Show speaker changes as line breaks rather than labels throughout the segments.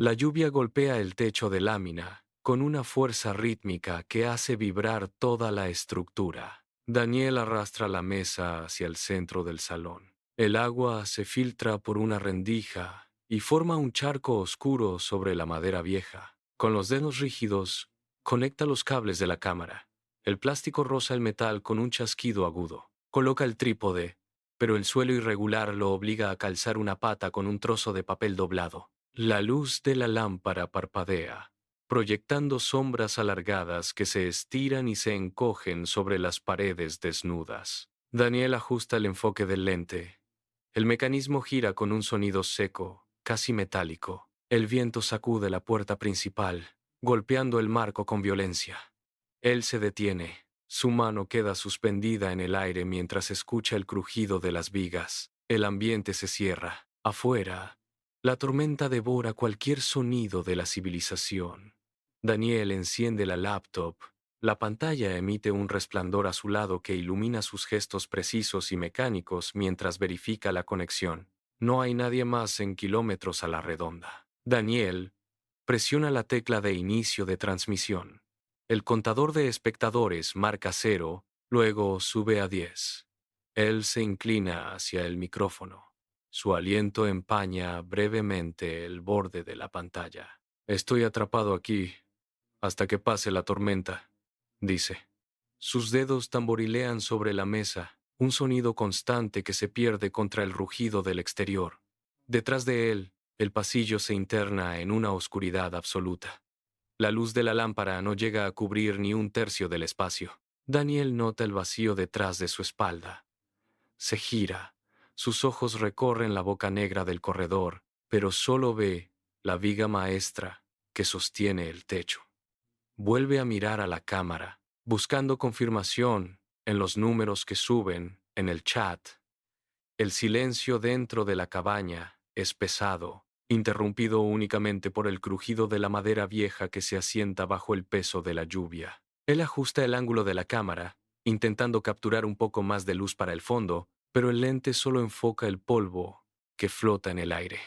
La lluvia golpea el techo de lámina con una fuerza rítmica que hace vibrar toda la estructura. Daniel arrastra la mesa hacia el centro del salón. El agua se filtra por una rendija y forma un charco oscuro sobre la madera vieja. Con los dedos rígidos, conecta los cables de la cámara. El plástico roza el metal con un chasquido agudo. Coloca el trípode, pero el suelo irregular lo obliga a calzar una pata con un trozo de papel doblado. La luz de la lámpara parpadea, proyectando sombras alargadas que se estiran y se encogen sobre las paredes desnudas. Daniel ajusta el enfoque del lente. El mecanismo gira con un sonido seco, casi metálico. El viento sacude la puerta principal, golpeando el marco con violencia. Él se detiene. Su mano queda suspendida en el aire mientras escucha el crujido de las vigas. El ambiente se cierra. Afuera, la tormenta devora cualquier sonido de la civilización. Daniel enciende la laptop. La pantalla emite un resplandor azulado que ilumina sus gestos precisos y mecánicos mientras verifica la conexión. No hay nadie más en kilómetros a la redonda. Daniel presiona la tecla de inicio de transmisión. El contador de espectadores marca 0, luego sube a 10. Él se inclina hacia el micrófono. Su aliento empaña brevemente el borde de la pantalla. Estoy atrapado aquí hasta que pase la tormenta, dice. Sus dedos tamborilean sobre la mesa, un sonido constante que se pierde contra el rugido del exterior. Detrás de él, el pasillo se interna en una oscuridad absoluta. La luz de la lámpara no llega a cubrir ni un tercio del espacio. Daniel nota el vacío detrás de su espalda. Se gira. Sus ojos recorren la boca negra del corredor, pero solo ve la viga maestra que sostiene el techo. Vuelve a mirar a la cámara, buscando confirmación en los números que suben en el chat. El silencio dentro de la cabaña es pesado, interrumpido únicamente por el crujido de la madera vieja que se asienta bajo el peso de la lluvia. Él ajusta el ángulo de la cámara, intentando capturar un poco más de luz para el fondo, pero el lente solo enfoca el polvo que flota en el aire.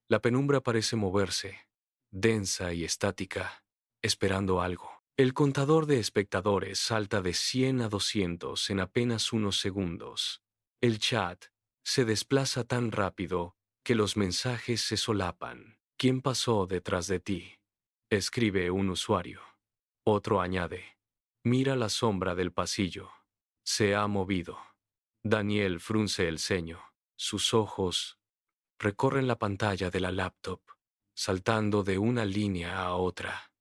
La penumbra parece moverse, densa y estática, esperando algo. El contador de espectadores salta de 100 a 200 en apenas unos segundos. El chat se desplaza tan rápido que los mensajes se solapan. ¿Quién pasó detrás de ti?, escribe un usuario. Otro añade. Mira la sombra del pasillo. Se ha movido. Daniel frunce el ceño. Sus ojos recorren la pantalla de la laptop, saltando de una línea a otra.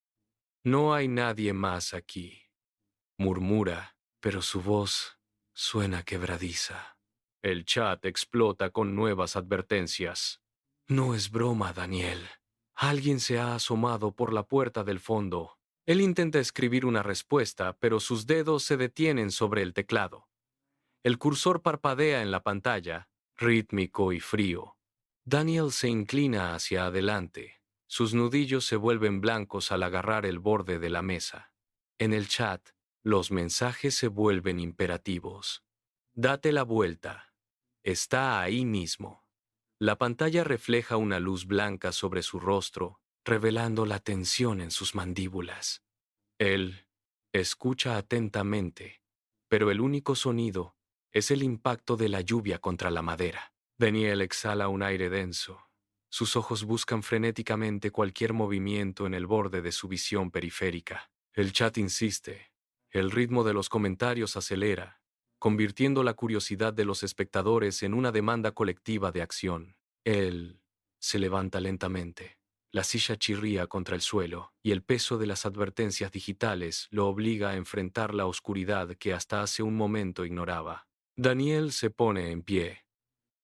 No hay nadie más aquí, murmura, pero su voz suena quebradiza. El chat explota con nuevas advertencias. No es broma, Daniel. Alguien se ha asomado por la puerta del fondo. Él intenta escribir una respuesta, pero sus dedos se detienen sobre el teclado. El cursor parpadea en la pantalla, rítmico y frío. Daniel se inclina hacia adelante. Sus nudillos se vuelven blancos al agarrar el borde de la mesa. En el chat, los mensajes se vuelven imperativos. Date la vuelta. Está ahí mismo. La pantalla refleja una luz blanca sobre su rostro, revelando la tensión en sus mandíbulas. Él escucha atentamente, pero el único sonido es el impacto de la lluvia contra la madera. Daniel exhala un aire denso. Sus ojos buscan frenéticamente cualquier movimiento en el borde de su visión periférica. El chat insiste. El ritmo de los comentarios acelera, convirtiendo la curiosidad de los espectadores en una demanda colectiva de acción. Él se levanta lentamente. La silla chirría contra el suelo, y el peso de las advertencias digitales lo obliga a enfrentar la oscuridad que hasta hace un momento ignoraba. Daniel se pone en pie.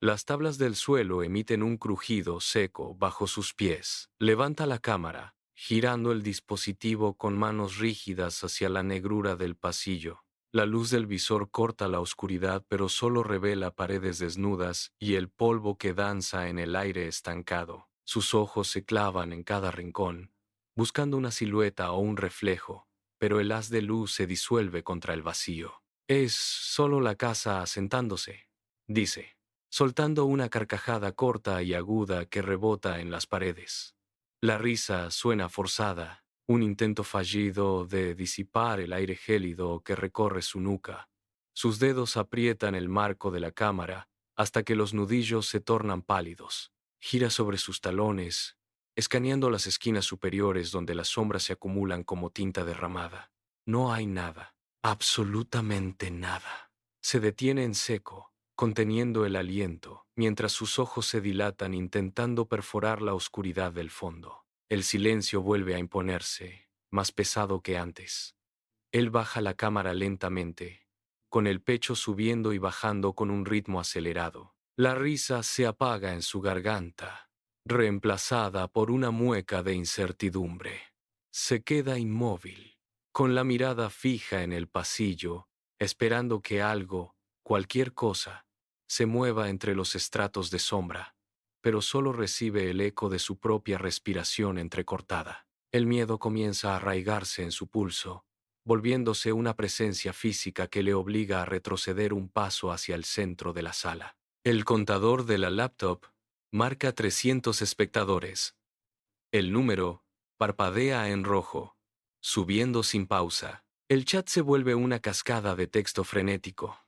Las tablas del suelo emiten un crujido seco bajo sus pies. Levanta la cámara, girando el dispositivo con manos rígidas hacia la negrura del pasillo. La luz del visor corta la oscuridad, pero solo revela paredes desnudas y el polvo que danza en el aire estancado. Sus ojos se clavan en cada rincón, buscando una silueta o un reflejo, pero el haz de luz se disuelve contra el vacío. Es solo la casa asentándose, dice, soltando una carcajada corta y aguda que rebota en las paredes. La risa suena forzada, un intento fallido de disipar el aire gélido que recorre su nuca. Sus dedos aprietan el marco de la cámara hasta que los nudillos se tornan pálidos. Gira sobre sus talones, escaneando las esquinas superiores donde las sombras se acumulan como tinta derramada. No hay nada, absolutamente nada. Se detiene en seco, conteniendo el aliento, mientras sus ojos se dilatan intentando perforar la oscuridad del fondo. El silencio vuelve a imponerse, más pesado que antes. Él baja la cámara lentamente, con el pecho subiendo y bajando con un ritmo acelerado. La risa se apaga en su garganta, reemplazada por una mueca de incertidumbre. Se queda inmóvil, con la mirada fija en el pasillo, esperando que algo, cualquier cosa, se mueva entre los estratos de sombra, pero solo recibe el eco de su propia respiración entrecortada. El miedo comienza a arraigarse en su pulso, volviéndose una presencia física que le obliga a retroceder un paso hacia el centro de la sala. El contador de la laptop marca 300 espectadores. El número parpadea en rojo, subiendo sin pausa. El chat se vuelve una cascada de texto frenético.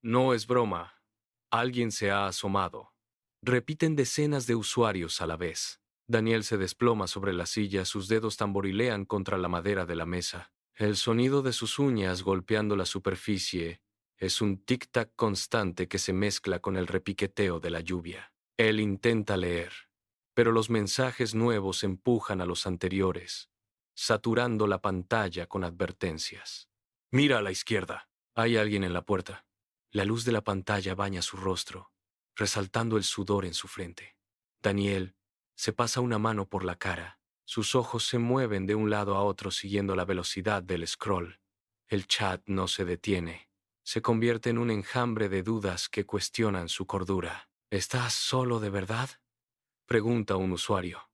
No es broma. Alguien se ha asomado. Repiten decenas de usuarios a la vez. Daniel se desploma sobre la silla, sus dedos tamborilean contra la madera de la mesa. El sonido de sus uñas golpeando la superficie es un tic-tac constante que se mezcla con el repiqueteo de la lluvia. Él intenta leer, pero los mensajes nuevos empujan a los anteriores, saturando la pantalla con advertencias. Mira a la izquierda. Hay alguien en la puerta. La luz de la pantalla baña su rostro, resaltando el sudor en su frente. Daniel se pasa una mano por la cara. Sus ojos se mueven de un lado a otro siguiendo la velocidad del scroll. El chat no se detiene. Se convierte en un enjambre de dudas que cuestionan su cordura. ¿Estás solo de verdad?, pregunta un usuario.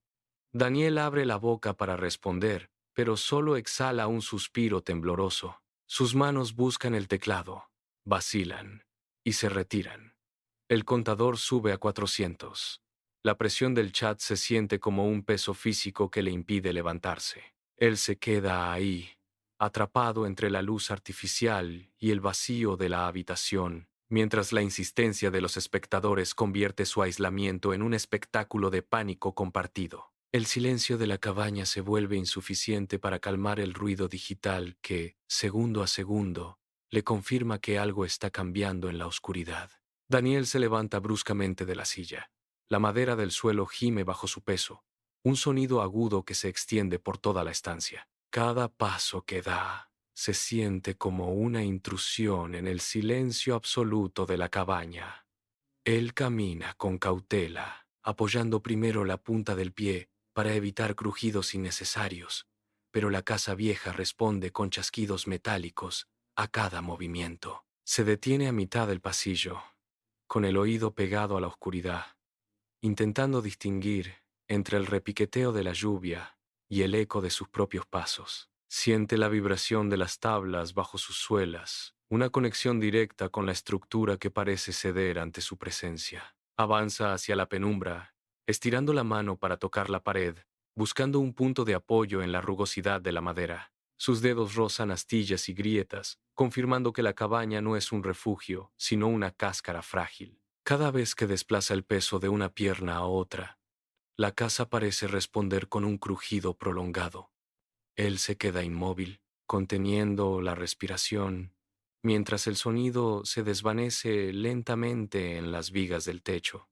Daniel abre la boca para responder, pero solo exhala un suspiro tembloroso. Sus manos buscan el teclado, vacilan y se retiran. El contador sube a 400. La presión del chat se siente como un peso físico que le impide levantarse. Él se queda ahí, atrapado entre la luz artificial y el vacío de la habitación, mientras la insistencia de los espectadores convierte su aislamiento en un espectáculo de pánico compartido. El silencio de la cabaña se vuelve insuficiente para calmar el ruido digital que, segundo a segundo, le confirma que algo está cambiando en la oscuridad. Daniel se levanta bruscamente de la silla. La madera del suelo gime bajo su peso, un sonido agudo que se extiende por toda la estancia. Cada paso que da se siente como una intrusión en el silencio absoluto de la cabaña. Él camina con cautela, apoyando primero la punta del pie para evitar crujidos innecesarios, pero la casa vieja responde con chasquidos metálicos a cada movimiento. Se detiene a mitad del pasillo, con el oído pegado a la oscuridad, intentando distinguir entre el repiqueteo de la lluvia y el eco de sus propios pasos. Siente la vibración de las tablas bajo sus suelas, una conexión directa con la estructura que parece ceder ante su presencia. Avanza hacia la penumbra, estirando la mano para tocar la pared, buscando un punto de apoyo en la rugosidad de la madera. Sus dedos rozan astillas y grietas, confirmando que la cabaña no es un refugio, sino una cáscara frágil. Cada vez que desplaza el peso de una pierna a otra, la casa parece responder con un crujido prolongado. Él se queda inmóvil, conteniendo la respiración, mientras el sonido se desvanece lentamente en las vigas del techo.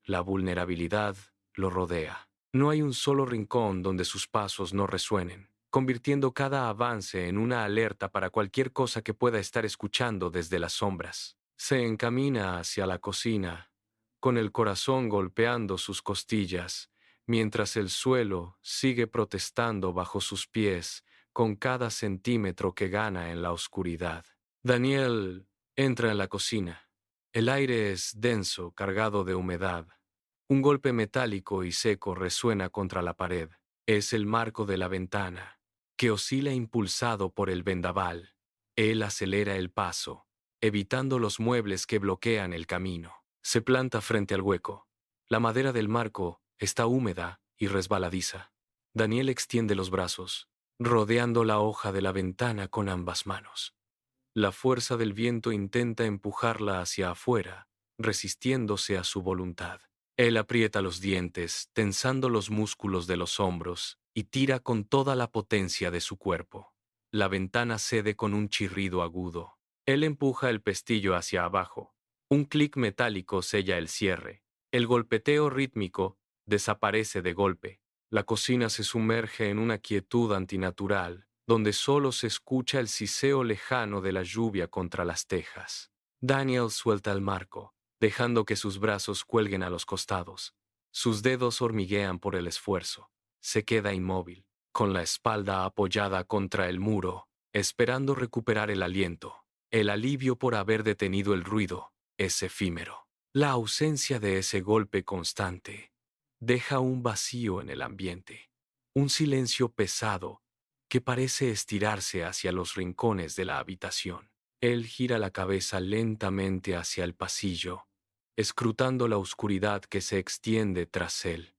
La vulnerabilidad lo rodea. No hay un solo rincón donde sus pasos no resuenen, convirtiendo cada avance en una alerta para cualquier cosa que pueda estar escuchando desde las sombras. Se encamina hacia la cocina, con el corazón golpeando sus costillas, mientras el suelo sigue protestando bajo sus pies con cada centímetro que gana en la oscuridad. Daniel entra en la cocina. El aire es denso, cargado de humedad. Un golpe metálico y seco resuena contra la pared. Es el marco de la ventana, que oscila impulsado por el vendaval. Él acelera el paso, evitando los muebles que bloquean el camino. Se planta frente al hueco. La madera del marco está húmeda y resbaladiza. Daniel extiende los brazos, rodeando la hoja de la ventana con ambas manos. La fuerza del viento intenta empujarla hacia afuera, resistiéndose a su voluntad. Él aprieta los dientes, tensando los músculos de los hombros, y tira con toda la potencia de su cuerpo. La ventana cede con un chirrido agudo. Él empuja el pestillo hacia abajo. Un clic metálico sella el cierre. El golpeteo rítmico desaparece de golpe. La cocina se sumerge en una quietud antinatural, donde solo se escucha el siseo lejano de la lluvia contra las tejas. Daniel suelta el marco, dejando que sus brazos cuelguen a los costados. Sus dedos hormiguean por el esfuerzo. Se queda inmóvil, con la espalda apoyada contra el muro, esperando recuperar el aliento. El alivio por haber detenido el ruido es efímero. La ausencia de ese golpe constante deja un vacío en el ambiente, un silencio pesado que parece estirarse hacia los rincones de la habitación. Él gira la cabeza lentamente hacia el pasillo, escrutando la oscuridad que se extiende tras él.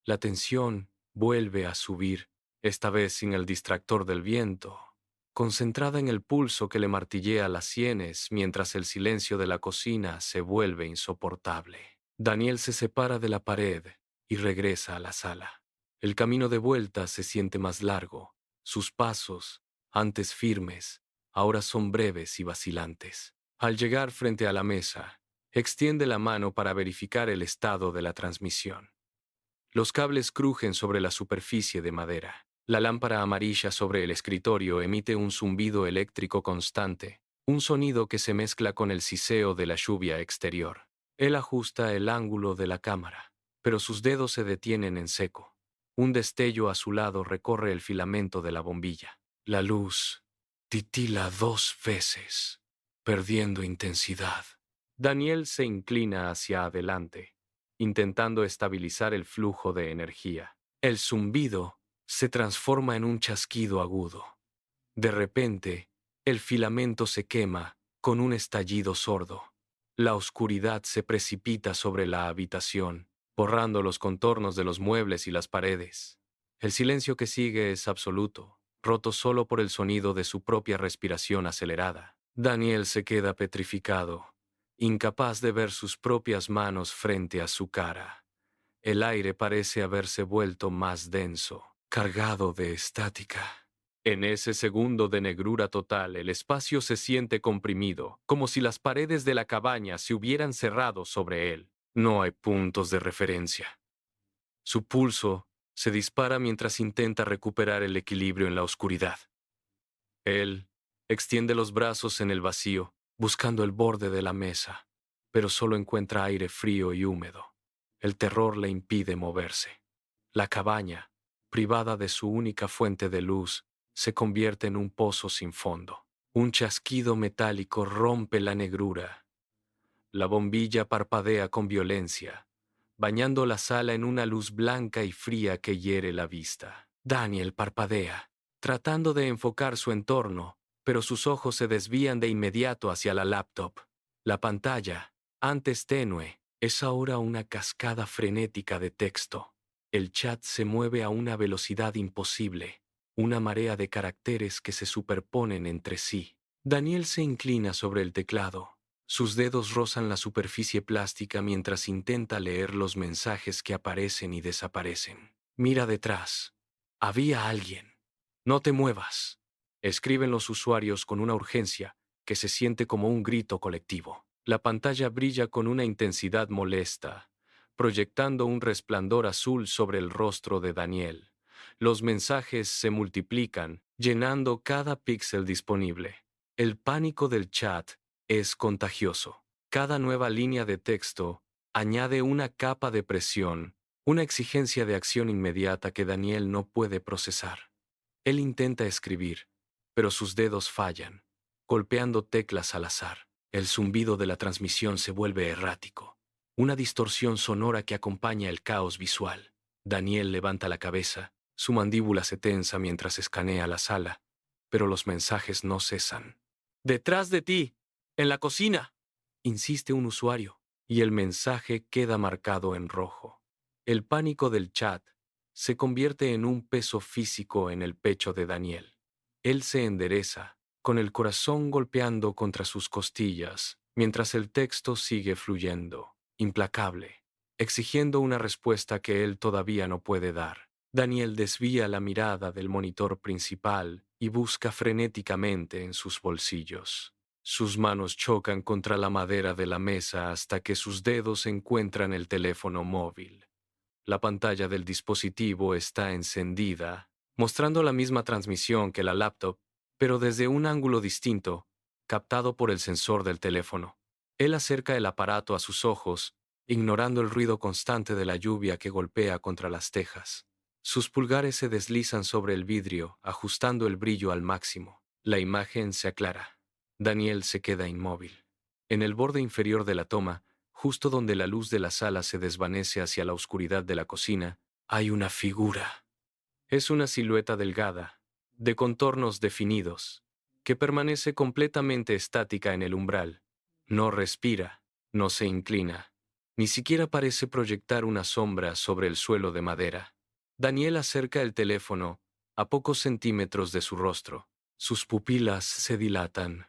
La tensión vuelve a subir, esta vez sin el distractor del viento, concentrada en el pulso que le martillea las sienes mientras el silencio de la cocina se vuelve insoportable. Daniel se separa de la pared y regresa a la sala. El camino de vuelta se siente más largo. Sus pasos, antes firmes, ahora son breves y vacilantes. Al llegar frente a la mesa, extiende la mano para verificar el estado de la transmisión. Los cables crujen sobre la superficie de madera. La lámpara amarilla sobre el escritorio emite un zumbido eléctrico constante, un sonido que se mezcla con el siseo de la lluvia exterior. Él ajusta el ángulo de la cámara, pero sus dedos se detienen en seco. Un destello azulado recorre el filamento de la bombilla. La luz titila 2 veces, perdiendo intensidad. Daniel se inclina hacia adelante, intentando estabilizar el flujo de energía. El zumbido se transforma en un chasquido agudo. De repente, el filamento se quema con un estallido sordo. La oscuridad se precipita sobre la habitación, borrando los contornos de los muebles y las paredes. El silencio que sigue es absoluto, roto solo por el sonido de su propia respiración acelerada. Daniel se queda petrificado, incapaz de ver sus propias manos frente a su cara. El aire parece haberse vuelto más denso, cargado de estática. En ese segundo de negrura total, el espacio se siente comprimido, como si las paredes de la cabaña se hubieran cerrado sobre él. No hay puntos de referencia. Su pulso se dispara mientras intenta recuperar el equilibrio en la oscuridad. Él extiende los brazos en el vacío, buscando el borde de la mesa, pero solo encuentra aire frío y húmedo. El terror le impide moverse. La cabaña, privada de su única fuente de luz, se convierte en un pozo sin fondo. Un chasquido metálico rompe la negrura. La bombilla parpadea con violencia, bañando la sala en una luz blanca y fría que hiere la vista. Daniel parpadea, tratando de enfocar su entorno, pero sus ojos se desvían de inmediato hacia la laptop. La pantalla, antes tenue, es ahora una cascada frenética de texto. El chat se mueve a una velocidad imposible, una marea de caracteres que se superponen entre sí. Daniel se inclina sobre el teclado. Sus dedos rozan la superficie plástica mientras intenta leer los mensajes que aparecen y desaparecen. Mira detrás. Había alguien. No te muevas. Escriben los usuarios con una urgencia que se siente como un grito colectivo. La pantalla brilla con una intensidad molesta, proyectando un resplandor azul sobre el rostro de Daniel. Los mensajes se multiplican, llenando cada píxel disponible. El pánico del chat es contagioso. Cada nueva línea de texto añade una capa de presión, una exigencia de acción inmediata que Daniel no puede procesar. Él intenta escribir, pero sus dedos fallan, golpeando teclas al azar. El zumbido de la transmisión se vuelve errático, una distorsión sonora que acompaña el caos visual. Daniel levanta la cabeza, su mandíbula se tensa mientras escanea la sala, pero los mensajes no cesan. «¡Detrás de ti! ¡En la cocina!», insiste un usuario, y el mensaje queda marcado en rojo. El pánico del chat se convierte en un peso físico en el pecho de Daniel. Él se endereza, con el corazón golpeando contra sus costillas, mientras el texto sigue fluyendo, implacable, exigiendo una respuesta que él todavía no puede dar. Daniel desvía la mirada del monitor principal y busca frenéticamente en sus bolsillos. Sus manos chocan contra la madera de la mesa hasta que sus dedos encuentran el teléfono móvil. La pantalla del dispositivo está encendida, mostrando la misma transmisión que la laptop, pero desde un ángulo distinto, captado por el sensor del teléfono. Él acerca el aparato a sus ojos, ignorando el ruido constante de la lluvia que golpea contra las tejas. Sus pulgares se deslizan sobre el vidrio, ajustando el brillo al máximo. La imagen se aclara. Daniel se queda inmóvil. En el borde inferior de la toma, justo donde la luz de la sala se desvanece hacia la oscuridad de la cocina, hay una figura. Es una silueta delgada, de contornos definidos, que permanece completamente estática en el umbral. No respira, no se inclina, ni siquiera parece proyectar una sombra sobre el suelo de madera. Daniel acerca el teléfono a pocos centímetros de su rostro. Sus pupilas se dilatan.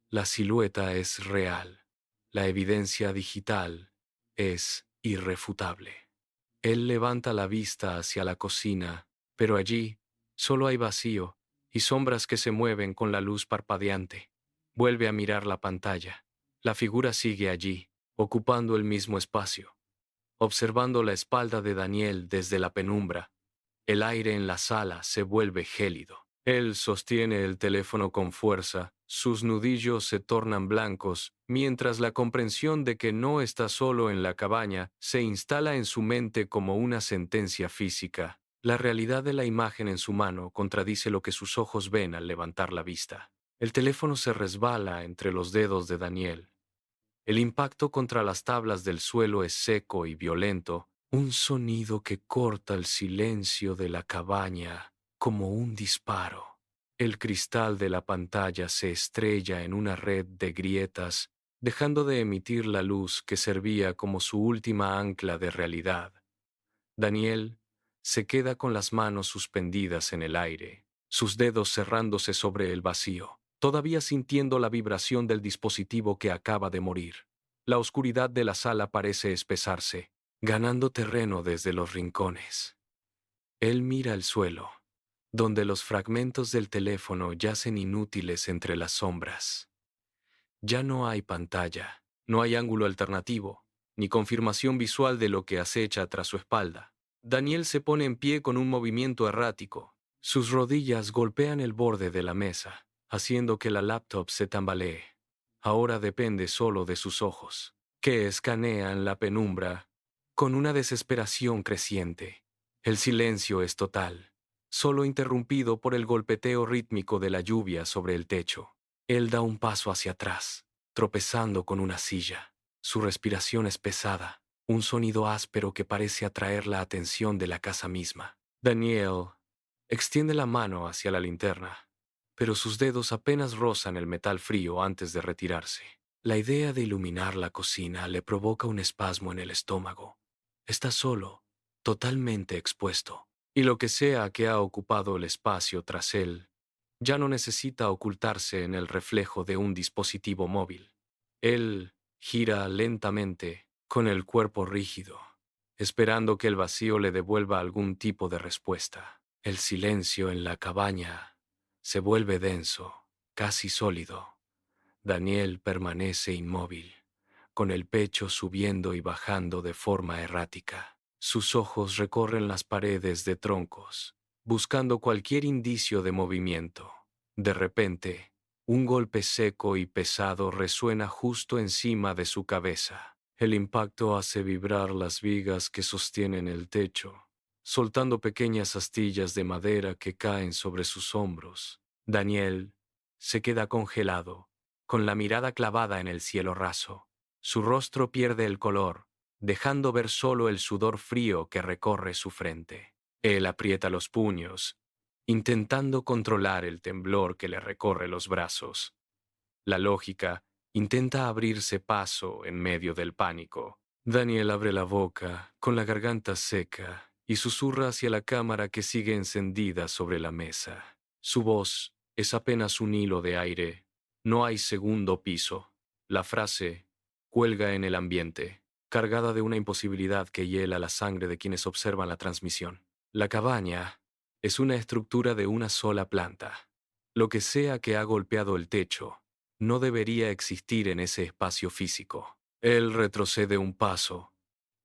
La silueta es real. La evidencia digital es irrefutable. Él levanta la vista hacia la cocina, pero allí solo hay vacío y sombras que se mueven con la luz parpadeante. Vuelve a mirar la pantalla. La figura sigue allí, ocupando el mismo espacio. Observando la espalda de Daniel desde la penumbra, el aire en la sala se vuelve gélido. Él sostiene el teléfono con fuerza, sus nudillos se tornan blancos, mientras la comprensión de que no está solo en la cabaña se instala en su mente como una sentencia física. La realidad de la imagen en su mano contradice lo que sus ojos ven al levantar la vista. El teléfono se resbala entre los dedos de Daniel. El impacto contra las tablas del suelo es seco y violento, un sonido que corta el silencio de la cabaña como un disparo. El cristal de la pantalla se estrella en una red de grietas, dejando de emitir la luz que servía como su última ancla de realidad. Daniel se queda con las manos suspendidas en el aire, sus dedos cerrándose sobre el vacío, todavía sintiendo la vibración del dispositivo que acaba de morir. La oscuridad de la sala parece espesarse, ganando terreno desde los rincones. Él mira el suelo, donde los fragmentos del teléfono yacen inútiles entre las sombras. Ya no hay pantalla, no hay ángulo alternativo, ni confirmación visual de lo que acecha tras su espalda. Daniel se pone en pie con un movimiento errático. Sus rodillas golpean el borde de la mesa, haciendo que la laptop se tambalee. Ahora depende solo de sus ojos, que escanean la penumbra con una desesperación creciente. El silencio es total, solo interrumpido por el golpeteo rítmico de la lluvia sobre el techo. Él da un paso hacia atrás, tropezando con una silla. Su respiración es pesada, un sonido áspero que parece atraer la atención de la casa misma. Daniel extiende la mano hacia la linterna, pero sus dedos apenas rozan el metal frío antes de retirarse. La idea de iluminar la cocina le provoca un espasmo en el estómago. Está solo, totalmente expuesto, y lo que sea que ha ocupado el espacio tras él ya no necesita ocultarse en el reflejo de un dispositivo móvil. Él gira lentamente, con el cuerpo rígido, esperando que el vacío le devuelva algún tipo de respuesta. El silencio en la cabaña se vuelve denso, casi sólido. Daniel permanece inmóvil, con el pecho subiendo y bajando de forma errática. Sus ojos recorren las paredes de troncos, buscando cualquier indicio de movimiento. De repente, un golpe seco y pesado resuena justo encima de su cabeza. El impacto hace vibrar las vigas que sostienen el techo, soltando pequeñas astillas de madera que caen sobre sus hombros. Daniel se queda congelado, con la mirada clavada en el cielo raso. Su rostro pierde el color, dejando ver solo el sudor frío que recorre su frente. Él aprieta los puños, intentando controlar el temblor que le recorre los brazos. La lógica intenta abrirse paso en medio del pánico. Daniel abre la boca, con la garganta seca, y susurra hacia la cámara que sigue encendida sobre la mesa. Su voz es apenas un hilo de aire. No hay segundo piso. La frase cuelga en el ambiente, cargada de una imposibilidad que hiela la sangre de quienes observan la transmisión. La cabaña es una estructura de una sola planta. Lo que sea que ha golpeado el techo no debería existir en ese espacio físico. Él retrocede un paso,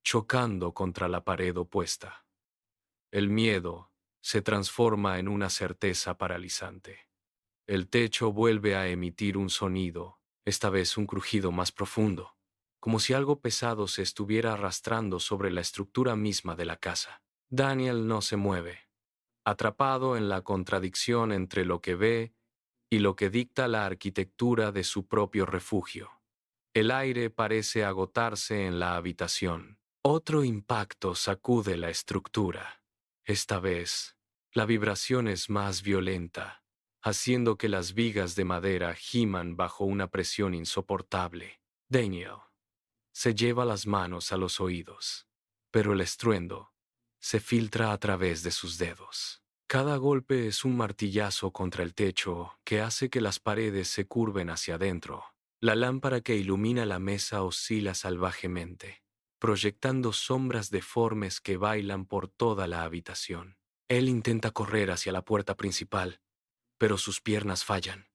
chocando contra la pared opuesta. El miedo se transforma en una certeza paralizante. El techo vuelve a emitir un sonido, esta vez un crujido más profundo, como si algo pesado se estuviera arrastrando sobre la estructura misma de la casa. Daniel no se mueve, atrapado en la contradicción entre lo que ve y lo que dicta la arquitectura de su propio refugio. El aire parece agotarse en la habitación. Otro impacto sacude la estructura. Esta vez, la vibración es más violenta, haciendo que las vigas de madera giman bajo una presión insoportable. Daniel se lleva las manos a los oídos, pero el estruendo se filtra a través de sus dedos. Cada golpe es un martillazo contra el techo que hace que las paredes se curven hacia adentro. La lámpara que ilumina la mesa oscila salvajemente, proyectando sombras deformes que bailan por toda la habitación. Él intenta correr hacia la puerta principal, pero sus piernas fallan.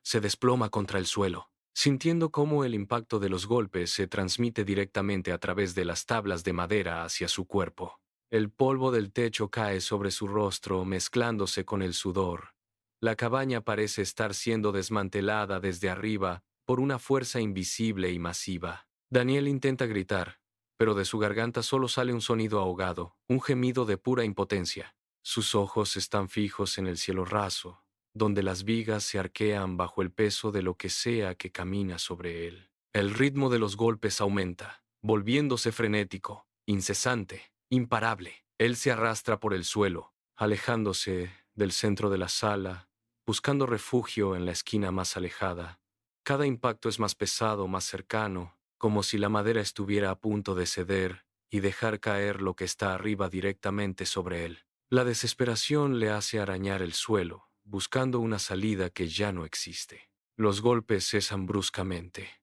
Se desploma contra el suelo, sintiendo cómo el impacto de los golpes se transmite directamente a través de las tablas de madera hacia su cuerpo. El polvo del techo cae sobre su rostro, mezclándose con el sudor. La cabaña parece estar siendo desmantelada desde arriba por una fuerza invisible y masiva. Daniel intenta gritar, pero de su garganta solo sale un sonido ahogado, un gemido de pura impotencia. Sus ojos están fijos en el cielo raso, donde las vigas se arquean bajo el peso de lo que sea que camina sobre él. El ritmo de los golpes aumenta, volviéndose frenético, incesante, imparable. Él se arrastra por el suelo, alejándose del centro de la sala, buscando refugio en la esquina más alejada. Cada impacto es más pesado, más cercano, como si la madera estuviera a punto de ceder y dejar caer lo que está arriba directamente sobre él. La desesperación le hace arañar el suelo, buscando una salida que ya no existe. Los golpes cesan bruscamente.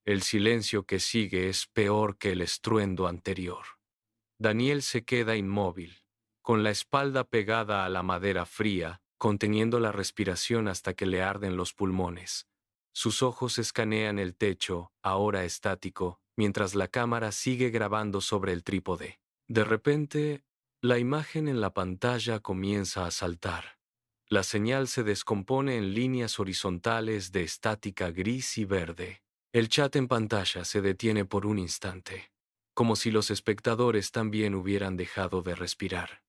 El silencio que sigue es peor que el estruendo anterior. Daniel se queda inmóvil, con la espalda pegada a la madera fría, conteniendo la respiración hasta que le arden los pulmones. Sus ojos escanean el techo, ahora estático, mientras la cámara sigue grabando sobre el trípode. De repente, la imagen en la pantalla comienza a saltar. La señal se descompone en líneas horizontales de estática gris y verde. El chat en pantalla se detiene por un instante, como si los espectadores también hubieran dejado de respirar.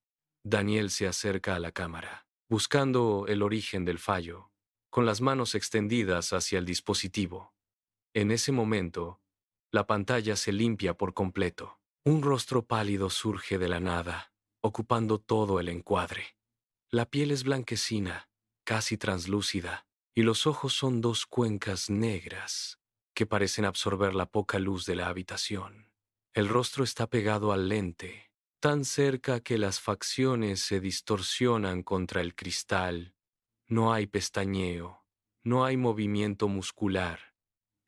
Daniel se acerca a la cámara, buscando el origen del fallo, con las manos extendidas hacia el dispositivo. En ese momento, la pantalla se limpia por completo. Un rostro pálido surge de la nada, ocupando todo el encuadre. La piel es blanquecina, casi translúcida, y los ojos son dos cuencas negras que parecen absorber la poca luz de la habitación. El rostro está pegado al lente, tan cerca que las facciones se distorsionan contra el cristal. No hay pestañeo, no hay movimiento muscular.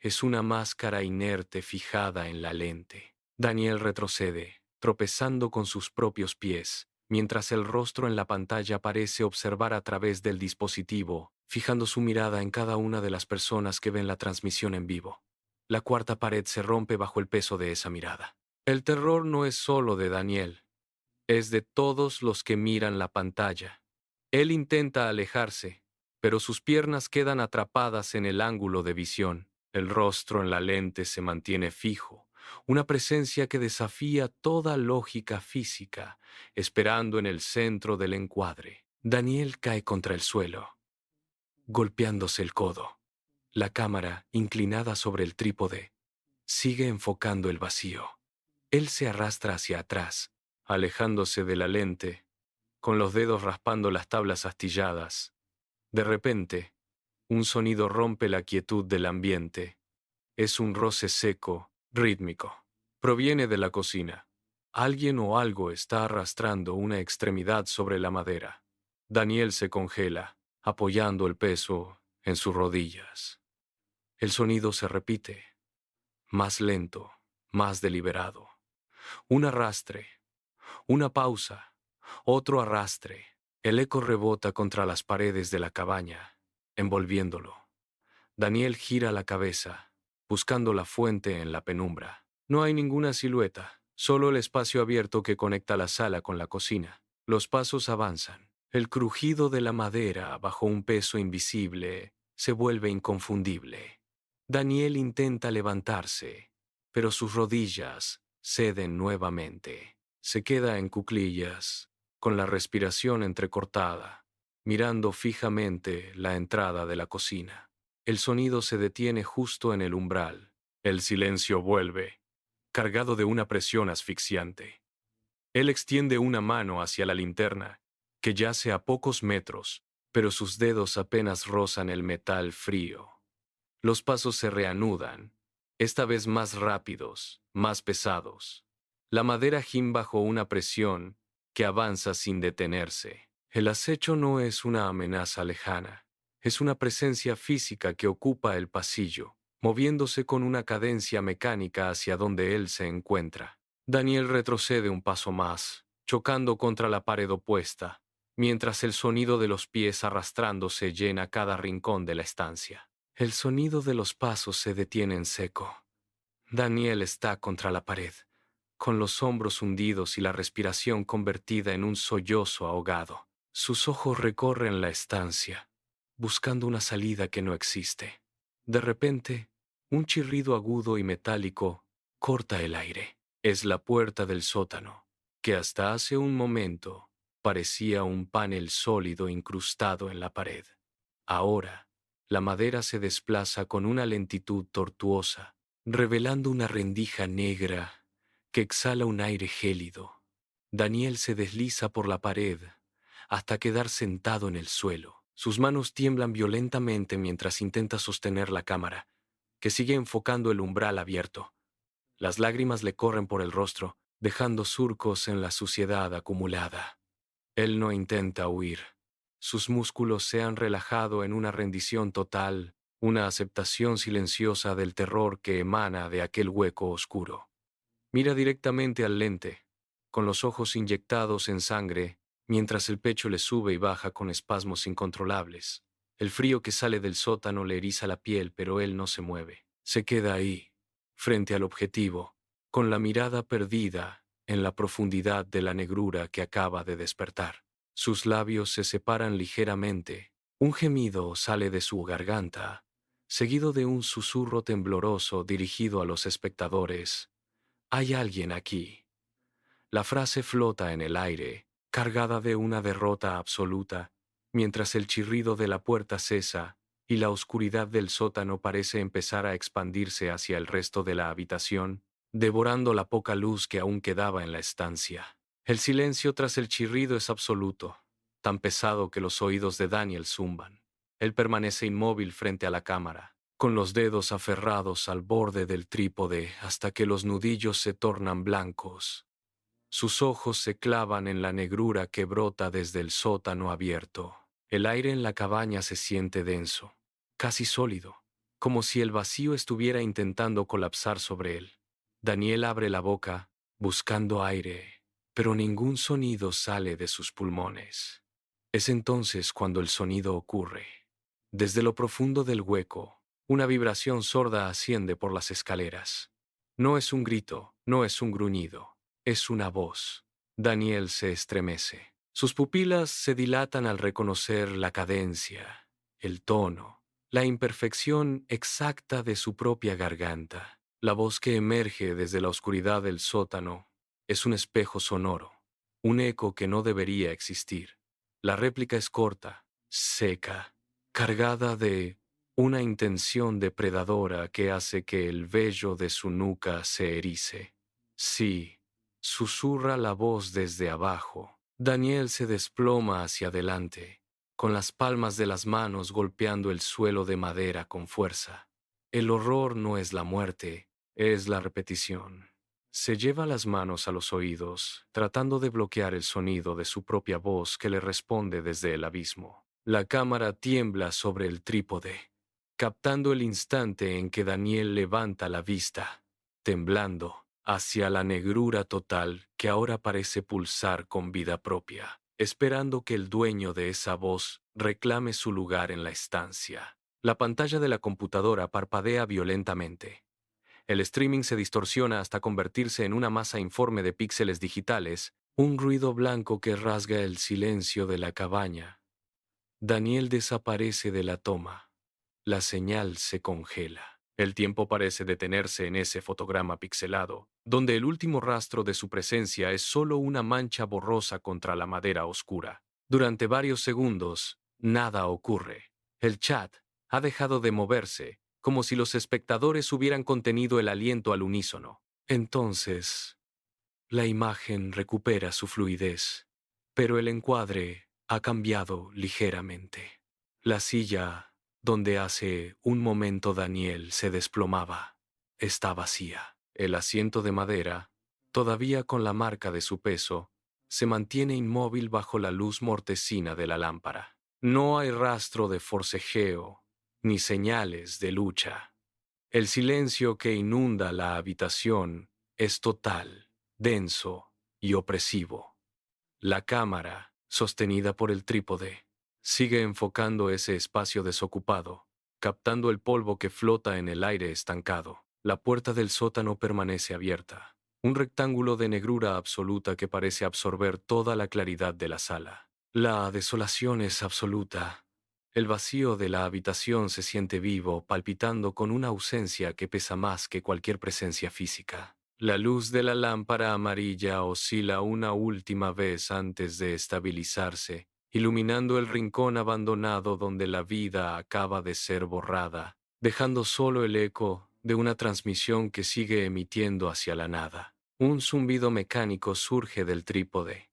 Es una máscara inerte fijada en la lente. Daniel retrocede, tropezando con sus propios pies, mientras el rostro en la pantalla parece observar a través del dispositivo, fijando su mirada en cada una de las personas que ven la transmisión en vivo. La cuarta pared se rompe bajo el peso de esa mirada. El terror no es solo de Daniel, es de todos los que miran la pantalla. Él intenta alejarse, pero sus piernas quedan atrapadas en el ángulo de visión. El rostro en la lente se mantiene fijo, una presencia que desafía toda lógica física, esperando en el centro del encuadre. Daniel cae contra el suelo, golpeándose el codo. La cámara, inclinada sobre el trípode, sigue enfocando el vacío. Él se arrastra hacia atrás, alejándose de la lente, con los dedos raspando las tablas astilladas. De repente, un sonido rompe la quietud del ambiente. Es un roce seco, rítmico. Proviene de la cocina. Alguien o algo está arrastrando una extremidad sobre la madera. Daniel se congela, apoyando el peso en sus rodillas. El sonido se repite, más lento, más deliberado. Un arrastre, una pausa, otro arrastre. El eco rebota contra las paredes de la cabaña, envolviéndolo. Daniel gira la cabeza, buscando la fuente en la penumbra. No hay ninguna silueta, solo el espacio abierto que conecta la sala con la cocina. Los pasos avanzan. El crujido de la madera bajo un peso invisible se vuelve inconfundible. Daniel intenta levantarse, pero sus rodillas ceden nuevamente. Se queda en cuclillas, con la respiración entrecortada, mirando fijamente la entrada de la cocina. El sonido se detiene justo en el umbral. El silencio vuelve, cargado de una presión asfixiante. Él extiende una mano hacia la linterna, que yace a pocos metros, pero sus dedos apenas rozan el metal frío. Los pasos se reanudan, esta vez más rápidos, más pesados. La madera gime bajo una presión que avanza sin detenerse. El acecho no es una amenaza lejana, es una presencia física que ocupa el pasillo, moviéndose con una cadencia mecánica hacia donde él se encuentra. Daniel retrocede un paso más, chocando contra la pared opuesta, mientras el sonido de los pies arrastrándose llena cada rincón de la estancia. El sonido de los pasos se detiene en seco. Daniel está contra la pared, con los hombros hundidos y la respiración convertida en un sollozo ahogado. Sus ojos recorren la estancia, buscando una salida que no existe. De repente, un chirrido agudo y metálico corta el aire. Es la puerta del sótano, que hasta hace un momento parecía un panel sólido incrustado en la pared. Ahora, la madera se desplaza con una lentitud tortuosa, revelando una rendija negra que exhala un aire gélido. Daniel se desliza por la pared hasta quedar sentado en el suelo. Sus manos tiemblan violentamente mientras intenta sostener la cámara, que sigue enfocando el umbral abierto. Las lágrimas le corren por el rostro, dejando surcos en la suciedad acumulada. Él no intenta huir. Sus músculos se han relajado en una rendición total, una aceptación silenciosa del terror que emana de aquel hueco oscuro. Mira directamente al lente, con los ojos inyectados en sangre, mientras el pecho le sube y baja con espasmos incontrolables. El frío que sale del sótano le eriza la piel, pero él no se mueve. Se queda ahí, frente al objetivo, con la mirada perdida en la profundidad de la negrura que acaba de despertar. Sus labios se separan ligeramente. Un gemido sale de su garganta, seguido de un susurro tembloroso dirigido a los espectadores. Hay alguien aquí. La frase flota en el aire, cargada de una derrota absoluta, mientras el chirrido de la puerta cesa y la oscuridad del sótano parece empezar a expandirse hacia el resto de la habitación, devorando la poca luz que aún quedaba en la estancia. El silencio tras el chirrido es absoluto, tan pesado que los oídos de Daniel zumban. Él permanece inmóvil frente a la cámara, con los dedos aferrados al borde del trípode hasta que los nudillos se tornan blancos. Sus ojos se clavan en la negrura que brota desde el sótano abierto. El aire en la cabaña se siente denso, casi sólido, como si el vacío estuviera intentando colapsar sobre él. Daniel abre la boca, buscando aire, pero ningún sonido sale de sus pulmones. Es entonces cuando el sonido ocurre. Desde lo profundo del hueco, una vibración sorda asciende por las escaleras. No es un grito, no es un gruñido, es una voz. Daniel se estremece. Sus pupilas se dilatan al reconocer la cadencia, el tono, la imperfección exacta de su propia garganta. La voz que emerge desde la oscuridad del sótano es un espejo sonoro, un eco que no debería existir. La réplica es corta, seca, cargada de una intención depredadora que hace que el vello de su nuca se erice. Sí, susurra la voz desde abajo. Daniel se desploma hacia adelante, con las palmas de las manos golpeando el suelo de madera con fuerza. El horror no es la muerte, es la repetición. Se lleva las manos a los oídos, tratando de bloquear el sonido de su propia voz que le responde desde el abismo. La cámara tiembla sobre el trípode, captando el instante en que Daniel levanta la vista, temblando, hacia la negrura total que ahora parece pulsar con vida propia, esperando que el dueño de esa voz reclame su lugar en la estancia. La pantalla de la computadora parpadea violentamente. El streaming se distorsiona hasta convertirse en una masa informe de píxeles digitales, un ruido blanco que rasga el silencio de la cabaña. Daniel desaparece de la toma. La señal se congela. El tiempo parece detenerse en ese fotograma pixelado, donde el último rastro de su presencia es solo una mancha borrosa contra la madera oscura. Durante varios segundos, nada ocurre. El chat ha dejado de moverse, como si los espectadores hubieran contenido el aliento al unísono. Entonces, la imagen recupera su fluidez, pero el encuadre ha cambiado ligeramente. La silla, donde hace un momento Daniel se desplomaba, está vacía. El asiento de madera, todavía con la marca de su peso, se mantiene inmóvil bajo la luz mortecina de la lámpara. No hay rastro de forcejeo, ni señales de lucha. El silencio que inunda la habitación es total, denso y opresivo. La cámara, sostenida por el trípode, sigue enfocando ese espacio desocupado, captando el polvo que flota en el aire estancado. La puerta del sótano permanece abierta, un rectángulo de negrura absoluta que parece absorber toda la claridad de la sala. La desolación es absoluta. El vacío de la habitación se siente vivo, palpitando con una ausencia que pesa más que cualquier presencia física. La luz de la lámpara amarilla oscila una última vez antes de estabilizarse, iluminando el rincón abandonado donde la vida acaba de ser borrada, dejando solo el eco de una transmisión que sigue emitiendo hacia la nada. Un zumbido mecánico surge del trípode.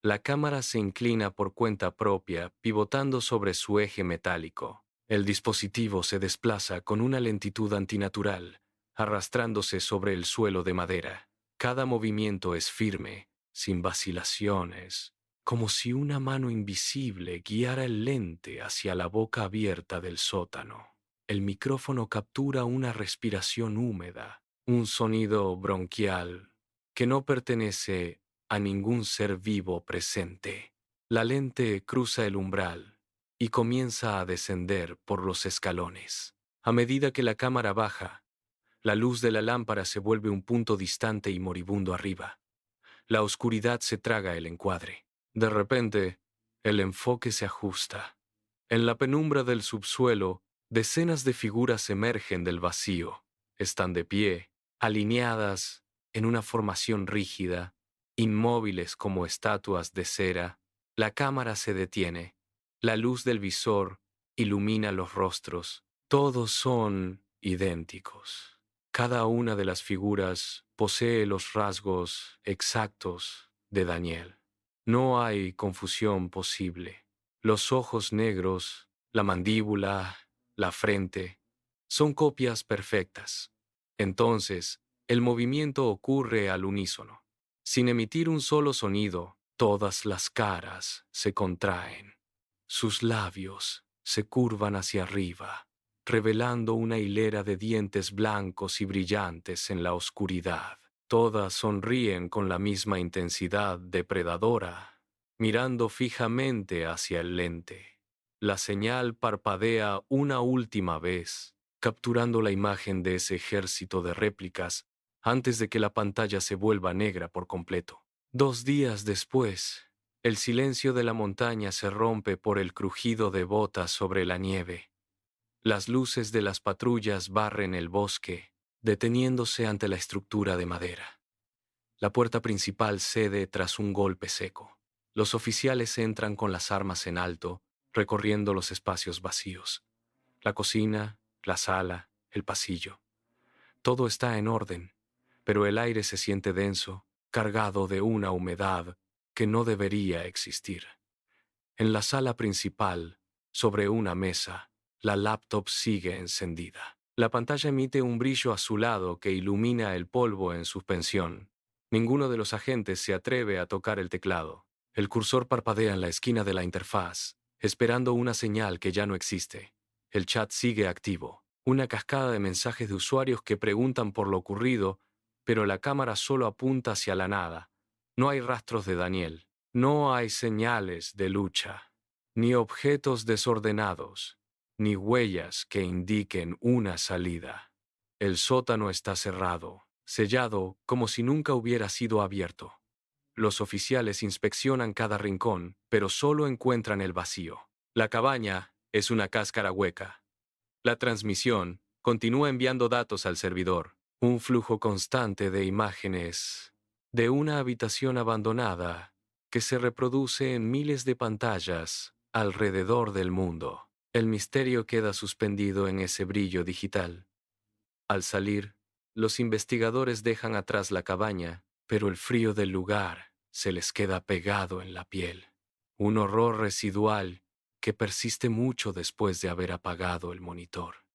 La cámara se inclina por cuenta propia, pivotando sobre su eje metálico. El dispositivo se desplaza con una lentitud antinatural, arrastrándose sobre el suelo de madera. Cada movimiento es firme, sin vacilaciones, como si una mano invisible guiara el lente hacia la boca abierta del sótano. El micrófono captura una respiración húmeda, un sonido bronquial que no pertenece a ningún ser vivo presente. La lente cruza el umbral y comienza a descender por los escalones. A medida que la cámara baja, la luz de la lámpara se vuelve un punto distante y moribundo arriba. La oscuridad se traga el encuadre. De repente, el enfoque se ajusta. En la penumbra del subsuelo, decenas de figuras emergen del vacío. Están de pie, alineadas en una formación rígida, inmóviles como estatuas de cera. La cámara se detiene. La luz del visor ilumina los rostros. Todos son idénticos. Cada una de las figuras posee los rasgos exactos de Daniel. No hay confusión posible. Los ojos negros, la mandíbula, la frente, son copias perfectas. Entonces, el movimiento ocurre al unísono. Sin emitir un solo sonido, todas las caras se contraen. Sus labios se curvan hacia arriba, revelando una hilera de dientes blancos y brillantes en la oscuridad. Todas sonríen con la misma intensidad depredadora, mirando fijamente hacia el lente. La señal parpadea una última vez, capturando la imagen de ese ejército de réplicas antes de que la pantalla se vuelva negra por completo. 2 días después, el silencio de la montaña se rompe por el crujido de botas sobre la nieve. Las luces de las patrullas barren el bosque, deteniéndose ante la estructura de madera. La puerta principal cede tras un golpe seco. Los oficiales entran con las armas en alto, recorriendo los espacios vacíos. La cocina, la sala, el pasillo. Todo está en orden, pero el aire se siente denso, cargado de una humedad que no debería existir. En la sala principal, sobre una mesa, la laptop sigue encendida. La pantalla emite un brillo azulado que ilumina el polvo en suspensión. Ninguno de los agentes se atreve a tocar el teclado. El cursor parpadea en la esquina de la interfaz, esperando una señal que ya no existe. El chat sigue activo. Una cascada de mensajes de usuarios que preguntan por lo ocurrido, pero la cámara solo apunta hacia la nada. No hay rastros de Daniel. No hay señales de lucha, ni objetos desordenados, ni huellas que indiquen una salida. El sótano está cerrado, sellado como si nunca hubiera sido abierto. Los oficiales inspeccionan cada rincón, pero solo encuentran el vacío. La cabaña es una cáscara hueca. La transmisión continúa enviando datos al servidor, un flujo constante de imágenes de una habitación abandonada que se reproduce en miles de pantallas alrededor del mundo. El misterio queda suspendido en ese brillo digital. Al salir, los investigadores dejan atrás la cabaña, pero el frío del lugar se les queda pegado en la piel. Un horror residual que persiste mucho después de haber apagado el monitor.